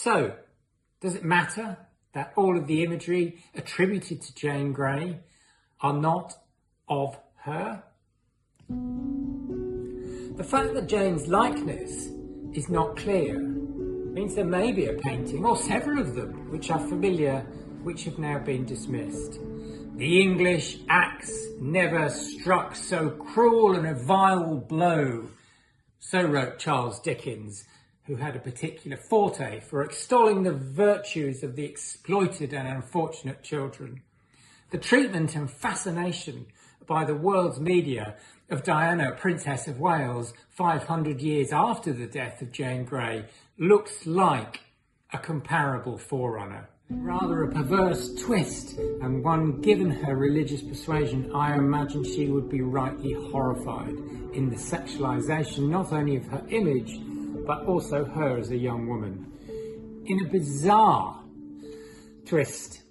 So, does it matter that all of the imagery attributed to Jane Grey are not of her? The fact that Jane's likeness is not clear means there may be a painting, or several of them, which are familiar, which have now been dismissed. The English axe never struck so cruel and a vile blow. So wrote Charles Dickens, who had a particular forte for extolling the virtues of the exploited and unfortunate children. The treatment and fascination by the world's media of Diana, Princess of Wales, 500 years after the death of Jane Grey, looks like a comparable forerunner. Rather a perverse twist, and one given her religious persuasion, I imagine she would be rightly horrified in the sexualisation not only of her image, but also her as a young woman. In a bizarre twist,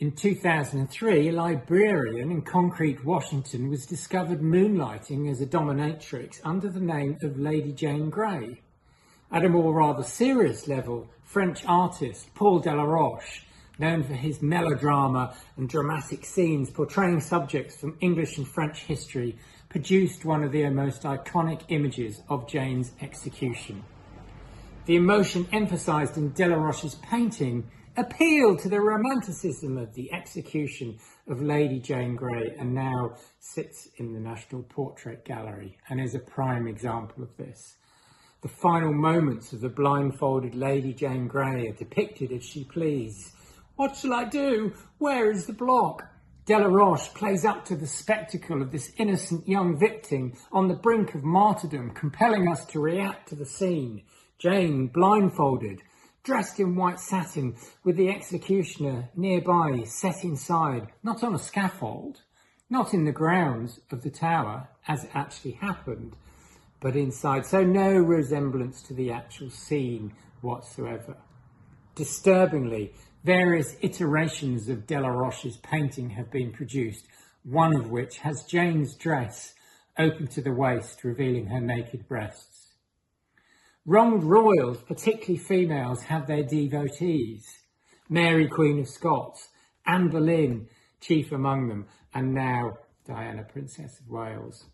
in 2003, a librarian in Concrete, Washington was discovered moonlighting as a dominatrix under the name of Lady Jane Grey. At a more rather serious level, French artist Paul Delaroche, known for his melodrama and dramatic scenes portraying subjects from English and French history, produced one of the most iconic images of Jane's execution. The emotion emphasised in Delaroche's painting appealed to the romanticism of the execution of Lady Jane Grey, and now sits in the National Portrait Gallery and is a prime example of this. The final moments of the blindfolded Lady Jane Grey are depicted as she pleads. "What shall I do? Where is the block?" Delaroche plays up to the spectacle of this innocent young victim on the brink of martyrdom, compelling us to react to the scene. Jane, blindfolded, dressed in white satin, with the executioner nearby, set inside, not on a scaffold, not in the grounds of the tower, as it actually happened, but inside, so no resemblance to the actual scene whatsoever. Disturbingly, various iterations of Delaroche's painting have been produced, one of which has Jane's dress open to the waist, revealing her naked breasts. Wronged royals, particularly females, have their devotees. Mary, Queen of Scots, Anne Boleyn, chief among them, and now Diana, Princess of Wales.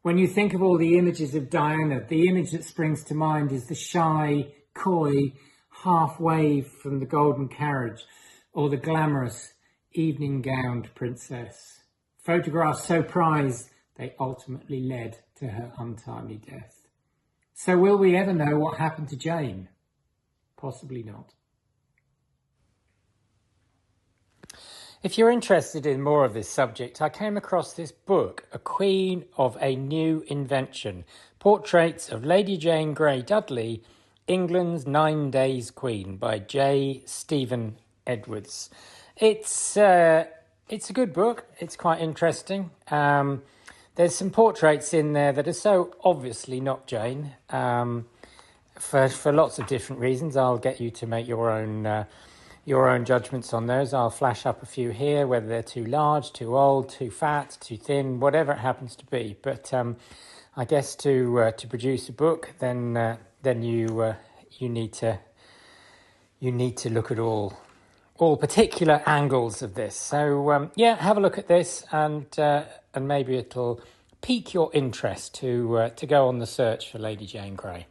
When you think of all the images of Diana, the image that springs to mind is the shy, coy, half-wave from the golden carriage, or the glamorous, evening-gowned princess. Photographs so prized, they ultimately led to her untimely death. So will we ever know what happened to Jane? Possibly not. If you're interested in more of this subject, I came across this book, A Queen of a New Invention, Portraits of Lady Jane Grey Dudley, England's 9 Days Queen, by J. Stephen Edwards. It's a good book. It's quite interesting. There's some portraits in there that are so obviously not Jane, for lots of different reasons. I'll get you to make your own judgments on those. I'll flash up a few here, whether they're too large, too old, too fat, too thin, whatever it happens to be. But I guess to produce a book, then you need to look at all particular angles of this. So have a look at this, and maybe it'll pique your interest to go on the search for Lady Jane Grey.